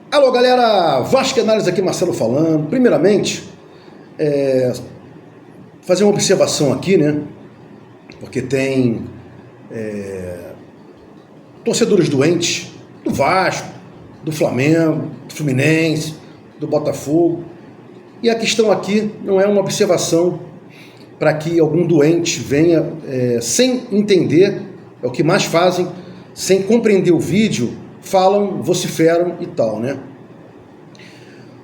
Alô, galera, Vasco Análise aqui, Marcelo falando. Primeiramente, fazer uma observação aqui, né? Porque tem torcedores doentes do Vasco, do Flamengo, do Fluminense, do Botafogo. E a questão aqui não é uma observação para que algum doente venha sem entender, é o que mais fazem, sem compreender o vídeo, falam, vociferam e tal, né?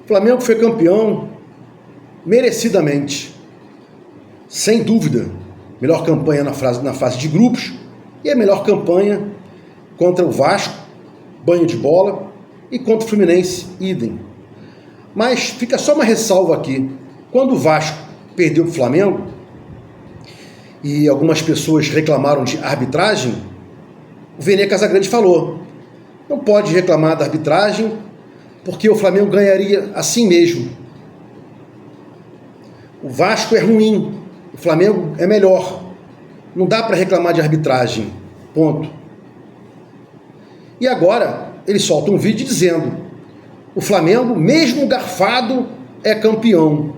O Flamengo foi campeão merecidamente, sem dúvida. Melhor campanha na fase de grupos e a melhor campanha contra o Vasco, banho de bola, e contra o Fluminense, idem. Mas fica só uma ressalva aqui. Quando o Vasco perdeu para o Flamengo e algumas pessoas reclamaram de arbitragem, o Vene Casagrande falou: não pode reclamar da arbitragem porque o Flamengo ganharia assim mesmo. O Vasco é ruim, o Flamengo é melhor. Não dá para reclamar de arbitragem. Ponto. E agora ele solta um vídeo dizendo: o Flamengo, mesmo garfado, é campeão.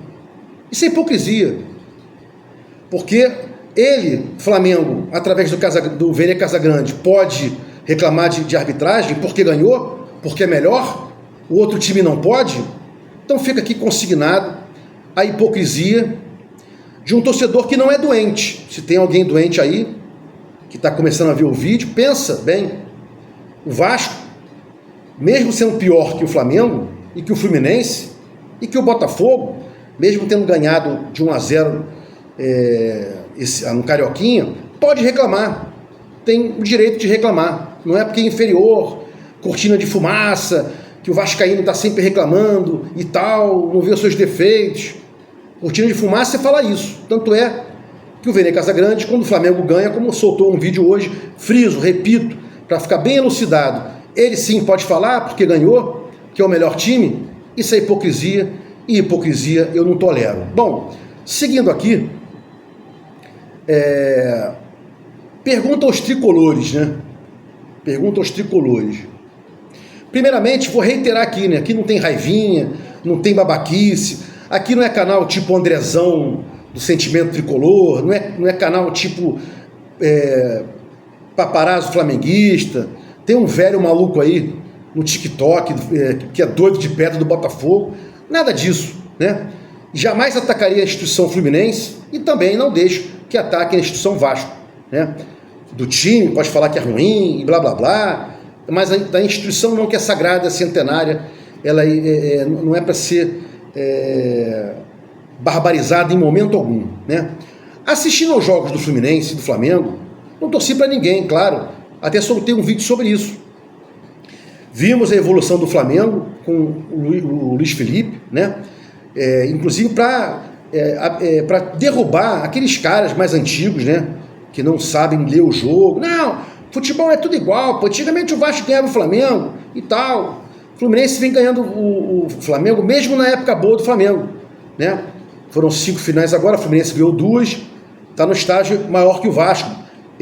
Isso é hipocrisia. Porque ele, Flamengo, através do Vene Casagrande, pode reclamar de arbitragem porque ganhou, porque é melhor, o outro time não pode. Então fica aqui consignado a hipocrisia de um torcedor que não é doente. Se tem alguém doente aí, que está começando a ver o vídeo, pensa bem. O Vasco, mesmo sendo pior que o Flamengo, e que o Fluminense, e que o Botafogo, mesmo tendo ganhado de 1-0 no Carioquinha, pode reclamar. Tem o direito de reclamar. Não é porque é inferior, cortina de fumaça, que o vascaíno está sempre reclamando e tal, não vê os seus defeitos. Cortina de fumaça, você fala isso. Tanto é que o Vene Casagrande, quando o Flamengo ganha, como soltou um vídeo hoje, friso, repito, para ficar bem elucidado, ele sim pode falar porque ganhou, que é o melhor time. Isso é hipocrisia, e hipocrisia eu não tolero. Bom, seguindo aqui, pergunta aos tricolores, né? Pergunta aos tricolores. Primeiramente, vou reiterar aqui, né? Aqui não tem raivinha, não tem babaquice, aqui não é canal tipo Andrezão do Sentimento Tricolor, não é canal tipo paparazzo flamenguista. Tem um velho maluco aí no TikTok que é doido de pedra do Botafogo. Nada disso, né? Jamais atacaria a instituição Fluminense e também não deixo que ataque a instituição Vasco, né? Do time, pode falar que é ruim e blá blá blá, mas da instituição não, que é sagrada, centenária, ela não é para ser barbarizada em momento algum, né? Assistindo aos jogos do Fluminense e do Flamengo, não torci para ninguém, claro, até soltei um vídeo sobre isso. Vimos a evolução do Flamengo com o Luiz Felipe, né? Inclusive para derrubar aqueles caras mais antigos, né? Que não sabem ler o jogo. Não, futebol é tudo igual. Pô. Antigamente o Vasco ganhava o Flamengo e tal. O Fluminense vem ganhando o Flamengo, mesmo na época boa do Flamengo, né? Foram 5 finais agora, o Fluminense ganhou 2, está no estágio maior que o Vasco,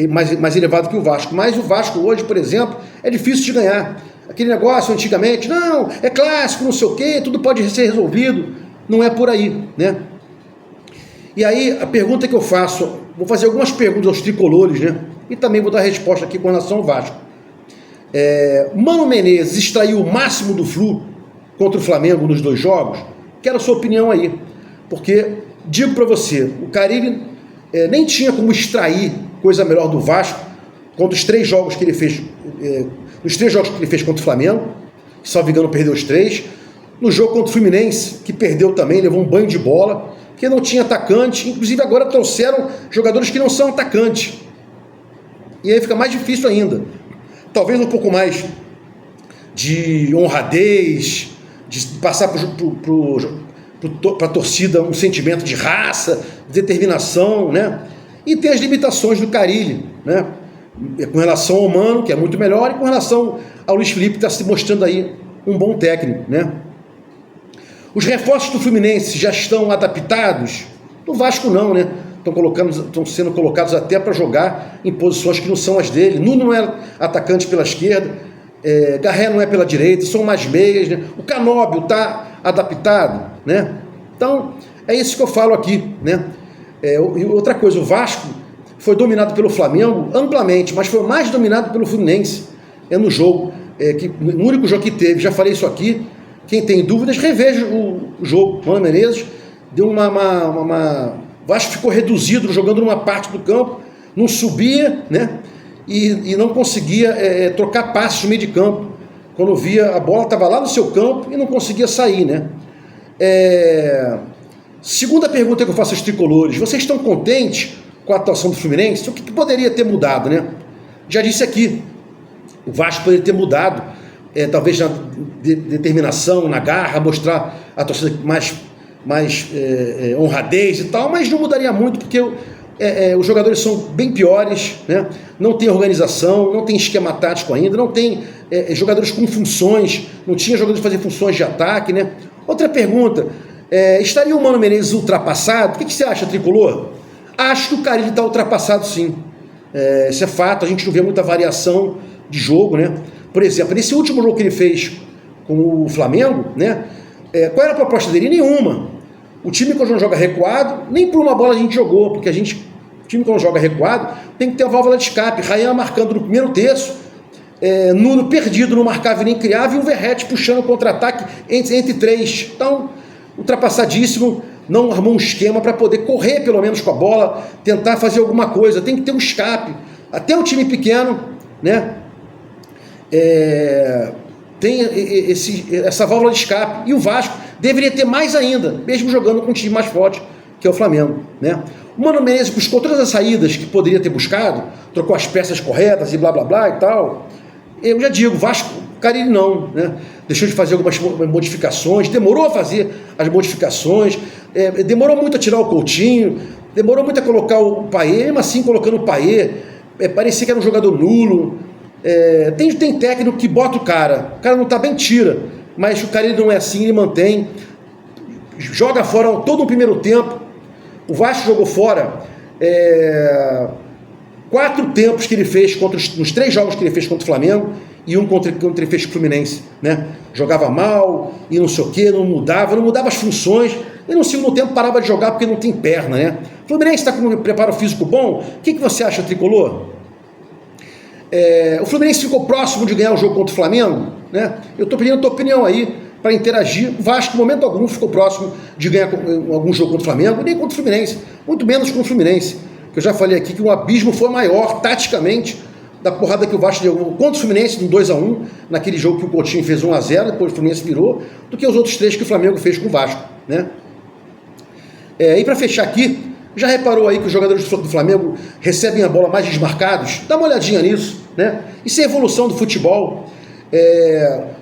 mais elevado que o Vasco. Mas o Vasco hoje, por exemplo, é difícil de ganhar. Aquele negócio antigamente, não, é clássico, não sei o quê, tudo pode ser resolvido. Não é por aí, né? E aí, a pergunta que eu faço, vou fazer algumas perguntas aos tricolores, né? E também vou dar resposta aqui com relação ao Vasco. Mano Menezes extraiu o máximo do Flu contra o Flamengo nos 2 jogos? Quero a sua opinião aí. Porque, digo para você, o Carille nem tinha como extrair coisa melhor do Vasco contra os 3 jogos que ele fez, nos 3 jogos que ele fez contra o Flamengo, que, salvo engano, perdeu os 3. No jogo contra o Fluminense, que perdeu também, levou um banho de bola, que não tinha atacante, inclusive agora trouxeram jogadores que não são atacantes. E aí fica mais difícil ainda. Talvez um pouco mais de honradez, de passar para a torcida um sentimento de raça, de determinação, né? E tem as limitações do Carille, né? Com relação ao Mano, que é muito melhor, e com relação ao Luiz Felipe, que está se mostrando aí um bom técnico, né? Os reforços do Fluminense já estão adaptados? No Vasco não, né? Estão sendo colocados até para jogar em posições que não são as dele. Nuno não é atacante pela esquerda, Garré não é pela direita, são mais meias, né? O Canóbio está adaptado, né? Então, é isso que eu falo aqui, né? E outra coisa, o Vasco foi dominado pelo Flamengo amplamente, mas foi mais dominado pelo Fluminense no jogo, no único jogo que teve. Já falei isso aqui, quem tem dúvidas, reveja o jogo. Mano Menezes deu o Vasco ficou reduzido, jogando numa parte do campo, não subia, né? E não conseguia trocar passes no meio de campo. Quando via, a bola estava lá no seu campo e não conseguia sair, né? Segunda pergunta que eu faço aos tricolores: vocês estão contentes com a atuação do Fluminense? O que poderia ter mudado, né? Já disse aqui, o Vasco poderia ter mudado, talvez na determinação, na garra, mostrar a torcida mais honradez e tal, mas não mudaria muito, porque os jogadores são bem piores, né? Não tem organização, não tem esquema tático ainda, não tem jogadores com funções, não tinha jogadores fazer funções de ataque, né? Outra pergunta: estaria o Mano Menezes ultrapassado? O que você acha, tricolor? Acho que o Carille está ultrapassado, sim. Isso é fato, a gente não vê muita variação de jogo, né? Por exemplo, nesse último jogo que ele fez com o Flamengo, né? Qual era a proposta dele? Nenhuma. O time, quando joga recuado, nem por uma bola a gente jogou, porque o time, quando joga recuado, tem que ter a válvula de escape. Rayan marcando no primeiro terço, Nuno perdido, não marcava e nem criava, e o Verratti puxando o contra-ataque entre três. Então, ultrapassadíssimo, não armou um esquema para poder correr pelo menos com a bola, tentar fazer alguma coisa. Tem que ter um escape. Até o time pequeno, né? Tem essa válvula de escape. E o Vasco deveria ter mais ainda, mesmo jogando com um time mais forte, que é o Flamengo, né? O Mano Menezes buscou todas as saídas que poderia ter buscado, trocou as peças corretas e blá blá blá e tal. Eu já digo, Vasco, Carille não, né? Deixou de fazer algumas modificações, demorou a fazer as modificações, demorou muito a tirar o Coutinho, demorou muito a colocar o Payet, mesmo assim colocando o Payet, parecia que era um jogador nulo. Tem técnico que bota o cara não tá bem, tira, mas o Carille não é assim, ele mantém, joga fora todo o primeiro tempo. O Vasco jogou fora 4 tempos que ele fez nos 3 jogos que ele fez contra o Flamengo e um contra ele fez com o Fluminense, né? Jogava mal e não sei o que, não mudava as funções, e no segundo tempo parava de jogar porque não tem perna, né? O Fluminense está com um preparo físico bom. O que você acha, tricolor? O Fluminense ficou próximo de ganhar o jogo contra o Flamengo, né? Eu estou pedindo a tua opinião aí para interagir. O Vasco, em momento algum, ficou próximo de ganhar algum jogo contra o Flamengo, nem contra o Fluminense, muito menos contra o Fluminense, que eu já falei aqui que o abismo foi maior, taticamente, da porrada que o Vasco deu contra o Fluminense no 2-1, naquele jogo que o Coutinho fez 1-0, depois o Fluminense virou, do que os outros 3 que o Flamengo fez com o Vasco, né? E para fechar aqui, já reparou aí que os jogadores do Flamengo recebem a bola mais desmarcados? Dá uma olhadinha nisso, né? Isso é evolução do futebol.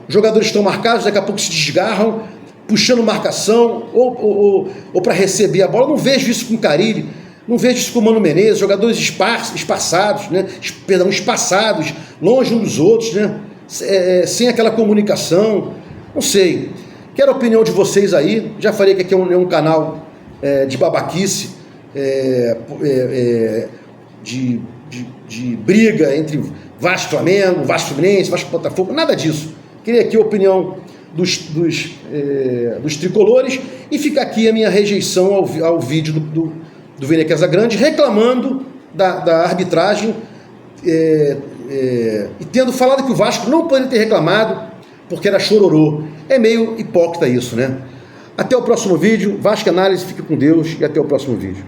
Os jogadores estão marcados, daqui a pouco se desgarram, puxando marcação, ou para receber a bola. Não vejo isso com o Carille, não vejo isso com o Mano Menezes, jogadores espaçados, né? Espaçados, longe uns dos outros, né? Sem aquela comunicação. Não sei. Quero a opinião de vocês aí. Já falei que aqui é um canal de babaquice, de briga entre Vasco e Flamengo, Vasco e Fluminense, Vasco e Botafogo, nada disso. Queria aqui a opinião dos tricolores, e fica aqui a minha rejeição ao vídeo do Vene Casagrande, reclamando da arbitragem, e tendo falado que o Vasco não poderia ter reclamado porque era chororô. É meio hipócrita isso, né? Até o próximo vídeo. Vasco Análise, fique com Deus e até o próximo vídeo.